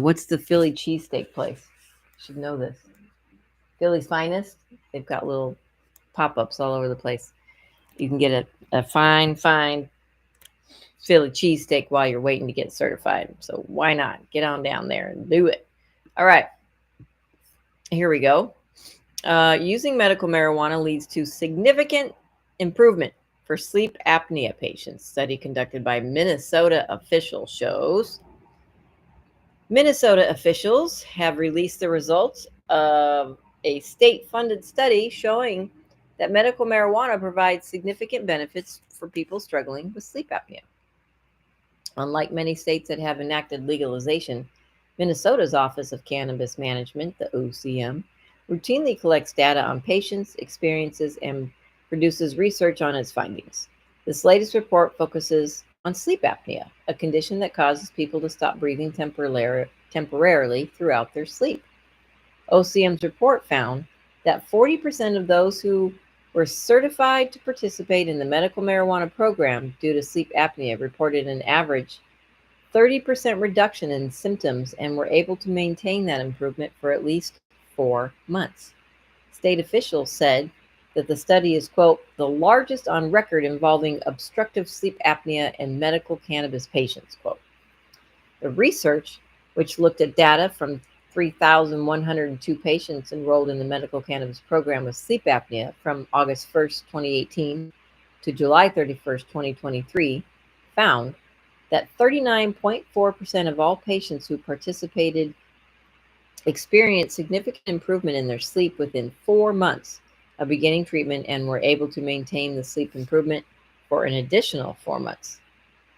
what's the Philly cheesesteak place? You should know this. Philly's Finest. They've got little pop-ups all over the place. You can get a fine Philly cheesesteak while you're waiting to get certified. So why not? Get on down there and do it. All right. Here we go. Using medical marijuana leads to significant improvement for sleep apnea patients. Study conducted by Minnesota officials shows. Minnesota officials have released the results of a state-funded study showing that medical marijuana provides significant benefits for people struggling with sleep apnea. Unlike many states that have enacted legalization, Minnesota's Office of Cannabis Management, the OCM, routinely collects data on patients' experiences and produces research on its findings. This latest report focuses on sleep apnea, a condition that causes people to stop breathing temporarily throughout their sleep. OCM's report found that 40% of those who were certified to participate in the medical marijuana program due to sleep apnea reported an average 30% reduction in symptoms and were able to maintain that improvement for at least 4 months. State officials said that the study is, quote, the largest on record involving obstructive sleep apnea in medical cannabis patients, quote. The research, which looked at data from 3,102 patients enrolled in the medical cannabis program with sleep apnea from August 1st, 2018 to July 31st, 2023, found that 39.4% of all patients who participated experienced significant improvement in their sleep within 4 months of beginning treatment and were able to maintain the sleep improvement for an additional 4 months.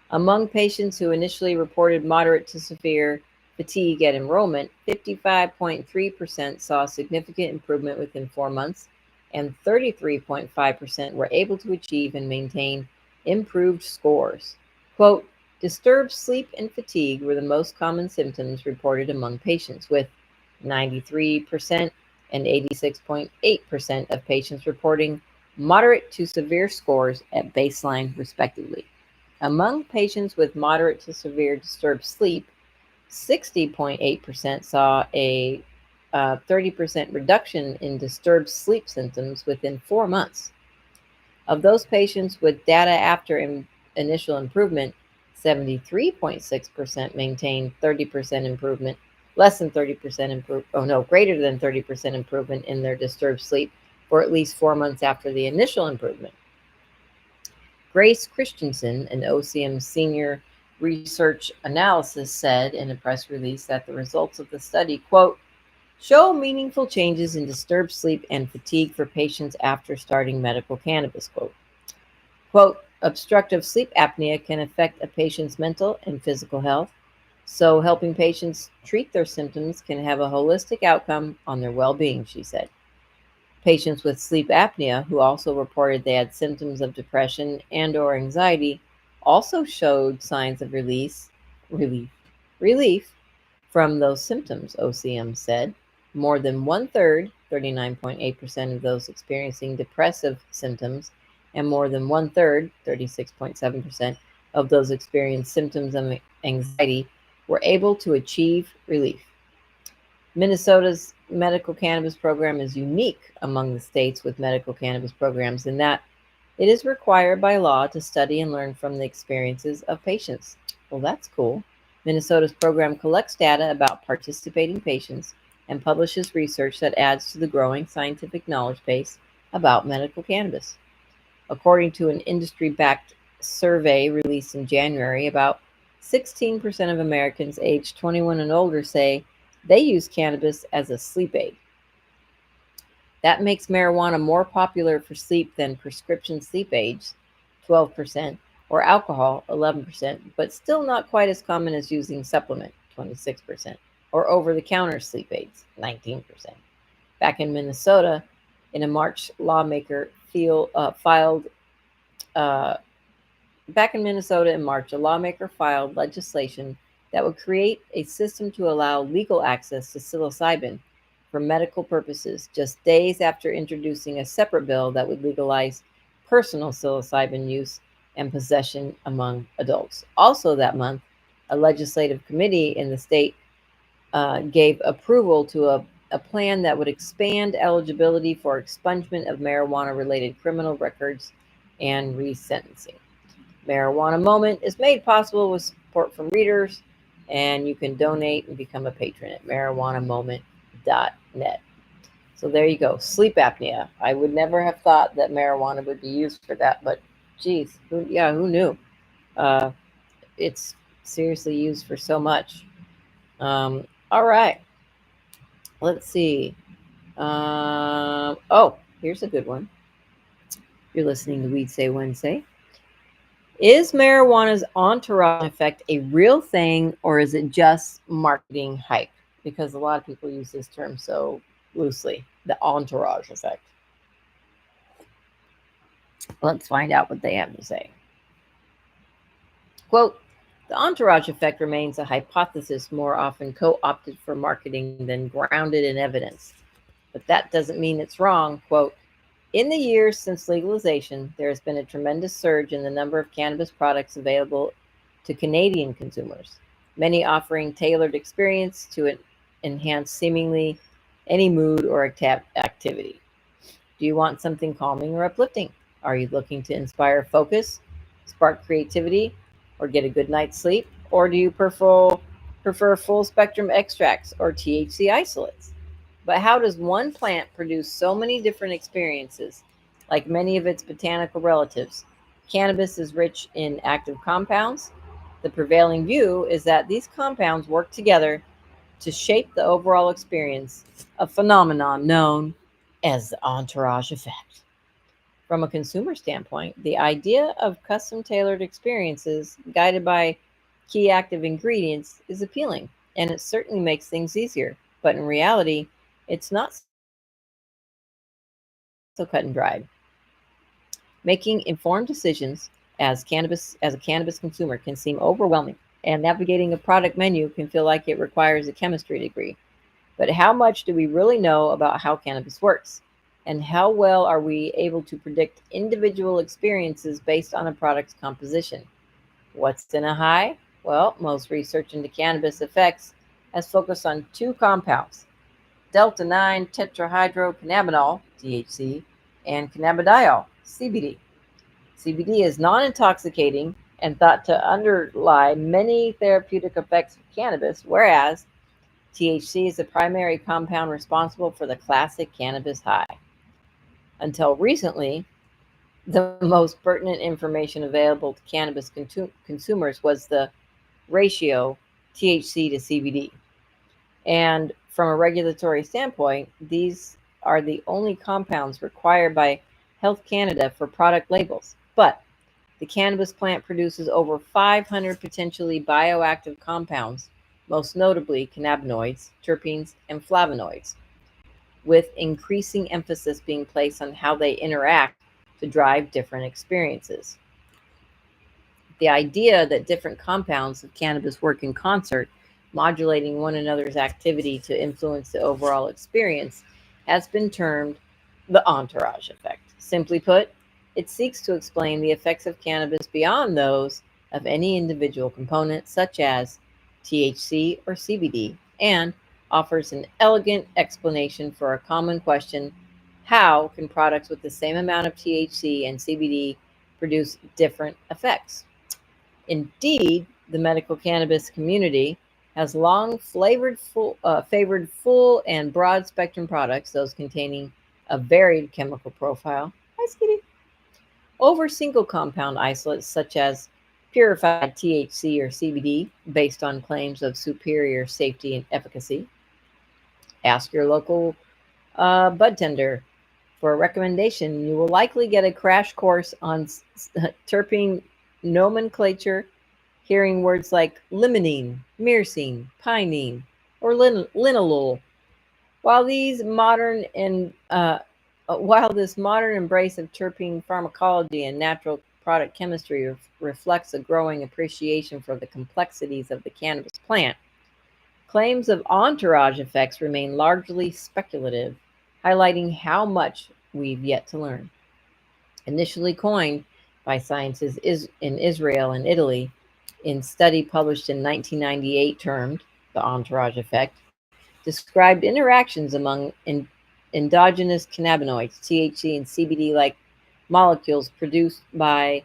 Among patients who initially reported moderate to severe fatigue at enrollment, 55.3% saw significant improvement within 4 months, and 33.5% were able to achieve and maintain improved scores. Quote, disturbed sleep and fatigue were the most common symptoms reported among patients, with 93% and 86.8% of patients reporting moderate to severe scores at baseline, respectively. Among patients with moderate to severe disturbed sleep, 60.8% saw a 30% reduction in disturbed sleep symptoms within 4 months. Of those patients with data after initial improvement, 73.6% maintained 30% improvement, greater than 30% improvement in their disturbed sleep for at least 4 months after the initial improvement. Grace Christensen, an OCM senior research analysis, said in a press release that the results of the study, quote, show meaningful changes in disturbed sleep and fatigue for patients after starting medical cannabis, quote, obstructive sleep apnea can affect a patient's mental and physical health, so helping patients treat their symptoms can have a holistic outcome on their well-being, she said. Patients with sleep apnea who also reported they had symptoms of depression and or anxiety also showed signs of relief from those symptoms, OCM said. More than 1/3, 39.8% of those experiencing depressive symptoms, and more than 1/3, 36.7% of those experiencing symptoms of anxiety were able to achieve relief. Minnesota's medical cannabis program is unique among the states with medical cannabis programs in that it is required by law to study and learn from the experiences of patients. Well, that's cool. Minnesota's program collects data about participating patients and publishes research that adds to the growing scientific knowledge base about medical cannabis. According to an industry-backed survey released in January, about 16% of Americans aged 21 and older say they use cannabis as a sleep aid. That makes marijuana more popular for sleep than prescription sleep aids, 12%, or alcohol, 11%, but still not quite as common as using supplement, 26%, or over-the-counter sleep aids, 19%. Back in Minnesota, in a March, lawmaker filed legislation that would create a system to allow legal access to psilocybin for medical purposes, just days after introducing a separate bill that would legalize personal psilocybin use and possession among adults. Also that month, a legislative committee in the state gave approval to a plan that would expand eligibility for expungement of marijuana-related criminal records and resentencing. Marijuana Moment is made possible with support from readers, and you can donate and become a patron at marijuanamoment.net. So there you go. Sleep apnea. I would never have thought that marijuana would be used for that, but geez, who knew? It's seriously used for so much. All right. Let's see. Here's a good one. You're listening to Weedsday Wednesday. Is marijuana's entourage effect a real thing, or is it just marketing hype? Because a lot of people use this term so loosely, the entourage effect. Let's find out what they have to say. Quote, the entourage effect remains a hypothesis more often co-opted for marketing than grounded in evidence. but that doesn't mean it's wrong. Quote, in the years since legalization, there has been a tremendous surge in the number of cannabis products available to Canadian consumers, many offering tailored experience to enhance seemingly any mood or activity. Do you want something calming or uplifting? Are you looking to inspire focus, spark creativity, or get a good night's sleep? Or do you prefer full spectrum extracts or THC isolates? But how does one plant produce so many different experiences? Like many of its botanical relatives, cannabis is rich in active compounds. The prevailing view is that these compounds work together to shape the overall experience, a phenomenon known as the entourage effect. From a consumer standpoint, the idea of custom tailored experiences guided by key active ingredients is appealing, and it certainly makes things easier. But in reality, it's not so cut and dried. Making informed decisions as a cannabis consumer can seem overwhelming, and navigating a product menu can feel like it requires a chemistry degree. But how much do we really know about how cannabis works? And how well are we able to predict individual experiences based on a product's composition? What's in a high? Well, most research into cannabis effects has focused on two compounds, delta 9 tetrahydrocannabinol, THC, and cannabidiol, CBD. CBD is non intoxicating and thought to underlie many therapeutic effects of cannabis, whereas THC is the primary compound responsible for the classic cannabis high. Until recently, the most pertinent information available to cannabis consumers was the ratio THC to CBD. And from a regulatory standpoint, these are the only compounds required by Health Canada for product labels. But the cannabis plant produces over 500 potentially bioactive compounds, most notably cannabinoids, terpenes, and flavonoids, with increasing emphasis being placed on how they interact to drive different experiences. The idea that different compounds of cannabis work in concert, modulating one another's activity to influence the overall experience, has been termed the entourage effect. Simply put, it seeks to explain the effects of cannabis beyond those of any individual component, such as THC or CBD, and offers an elegant explanation for a common question: how can products with the same amount of THC and CBD produce different effects? Indeed, the medical cannabis community has long favored full and broad spectrum products, those containing a varied chemical profile, hi, Skitty, over single compound isolates such as purified THC or CBD based on claims of superior safety and efficacy. Ask your local bud tender for a recommendation. You will likely get a crash course on terpene nomenclature, hearing words like limonene, myrcene, pinene, or linalool. While while this modern embrace of terpene pharmacology and natural product chemistry reflects a growing appreciation for the complexities of the cannabis plant, claims of entourage effects remain largely speculative, highlighting how much we've yet to learn. Initially coined by scientists in Israel and Italy, in study published in 1998 termed the entourage effect, described interactions among endogenous cannabinoids, THC and CBD-like molecules produced by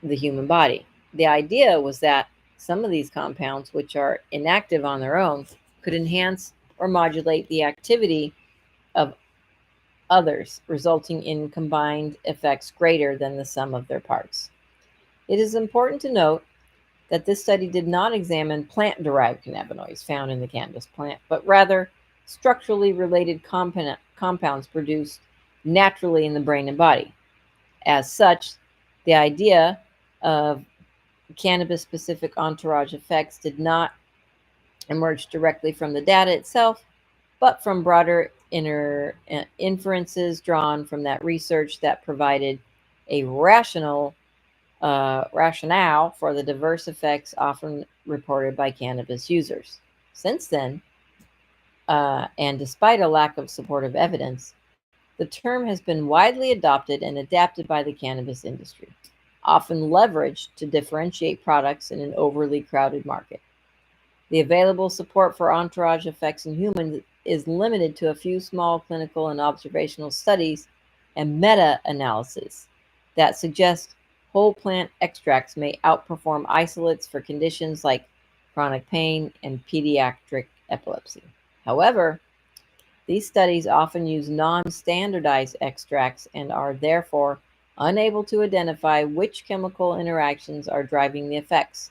the human body. The idea was that some of these compounds, which are inactive on their own, could enhance or modulate the activity of others, resulting in combined effects greater than the sum of their parts. It is important to note that this study did not examine plant-derived cannabinoids found in the cannabis plant, but rather structurally related compounds produced naturally in the brain and body. As such, the idea of cannabis-specific entourage effects did not emerge directly from the data itself, but from broader inferences drawn from that research that provided a rationale for the diverse effects often reported by cannabis users. Since then, and despite a lack of supportive evidence, the term has been widely adopted and adapted by the cannabis industry, often leveraged to differentiate products in an overly crowded market. The available support for entourage effects in humans is limited to a few small clinical and observational studies and meta analyses that suggest whole plant extracts may outperform isolates for conditions like chronic pain and pediatric epilepsy. However, these studies often use non standardized extracts and are therefore unable to identify which chemical interactions are driving the effects.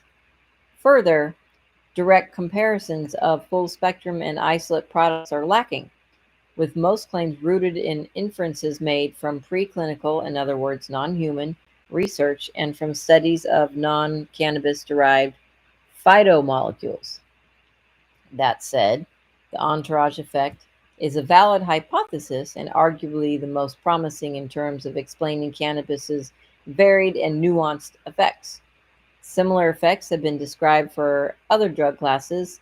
Further, direct comparisons of full spectrum and isolate products are lacking, with most claims rooted in inferences made from preclinical, in other words, non human, research and from studies of non cannabis derived phytomolecules. That said, the entourage effect is a valid hypothesis and arguably the most promising in terms of explaining cannabis's varied and nuanced effects. Similar effects have been described for other drug classes,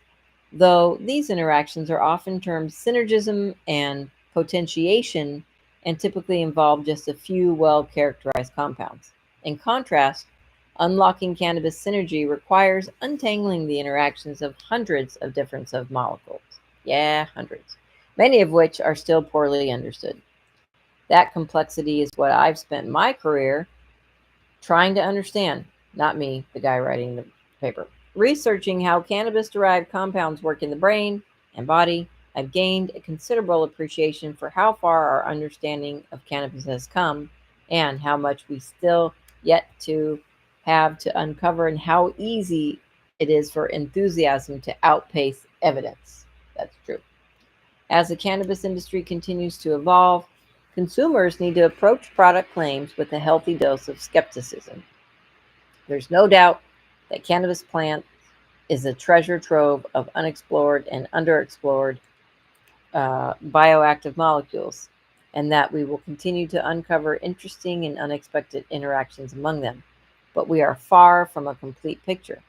though these interactions are often termed synergism and potentiation and typically involve just a few well characterized compounds. In contrast, unlocking cannabis synergy requires untangling the interactions of hundreds of different submolecules. Yeah, hundreds. Many of which are still poorly understood. That complexity is what I've spent my career trying to understand, not me, the guy writing the paper. Researching how cannabis derived compounds work in the brain and body, I've gained a considerable appreciation for how far our understanding of cannabis has come and how much we still yet to have to uncover and how easy it is for enthusiasm to outpace evidence. That's true. As the cannabis industry continues to evolve, consumers need to approach product claims with a healthy dose of skepticism. There's no doubt that cannabis plant is a treasure trove of unexplored and underexplored bioactive molecules, and that we will continue to uncover interesting and unexpected interactions among them. But we are far from a complete picture.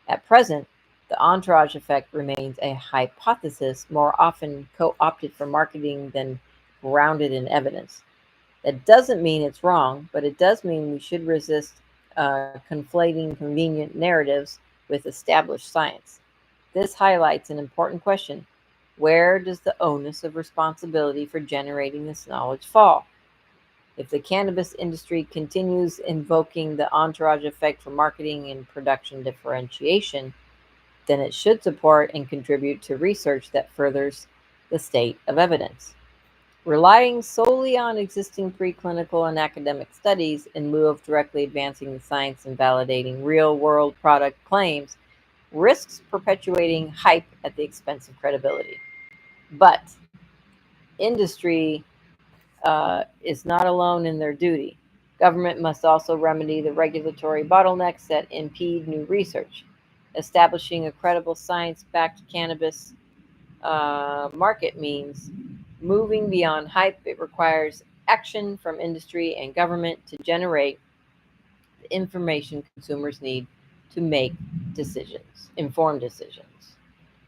At present, the entourage effect remains a hypothesis more often co opted for marketing than grounded in evidence. That doesn't mean it's wrong, but it does mean we should resist conflating convenient narratives with established science. This highlights an important question. Where does the onus of responsibility for generating this knowledge fall? If the cannabis industry continues invoking the entourage effect for marketing and production differentiation, then it should support and contribute to research that furthers the state of evidence. Relying solely on existing preclinical and academic studies in lieu of directly advancing the science and validating real world product claims risks perpetuating hype at the expense of credibility. But industry is not alone in their duty. Government must also remedy the regulatory bottlenecks that impede new research. Establishing a credible science backed cannabis market means moving beyond hype. It requires action from industry and government to generate the information consumers need to make decisions, informed decisions.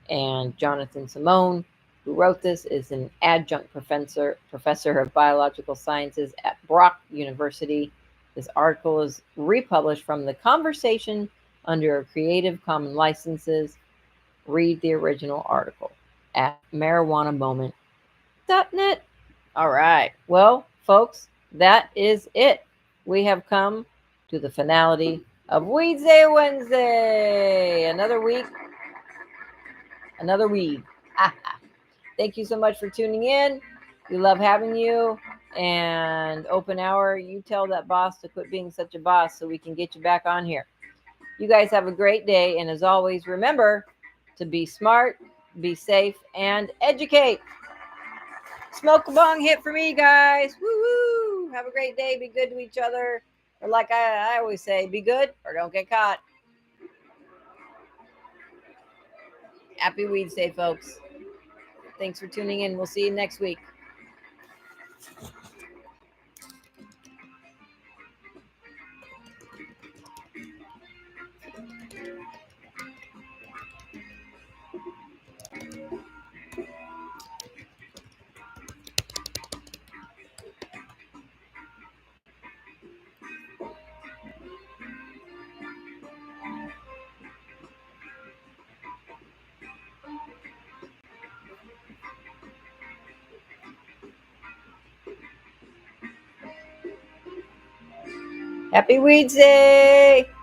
And Jonathan Simone, who wrote this, is an adjunct professor of biological sciences at Brock University. This article is republished from The Conversation under Creative Commons licenses. Read the original article at marijuanamoment.net. All right. Well, folks, that is it. We have come to the finality of Weedsday Wednesday. Another week, another weed. Thank you so much for tuning in. We love having you. And open hour, you tell that boss to quit being such a boss so we can get you back on here. You guys have a great day. And as always, remember to be smart, be safe, and educate. Smoke a bong hit for me, guys. Woo-hoo. Have a great day. Be good to each other. Or like I always say, be good or don't get caught. Happy Weedsday, folks. Thanks for tuning in. We'll see you next week. Happy Weedsday!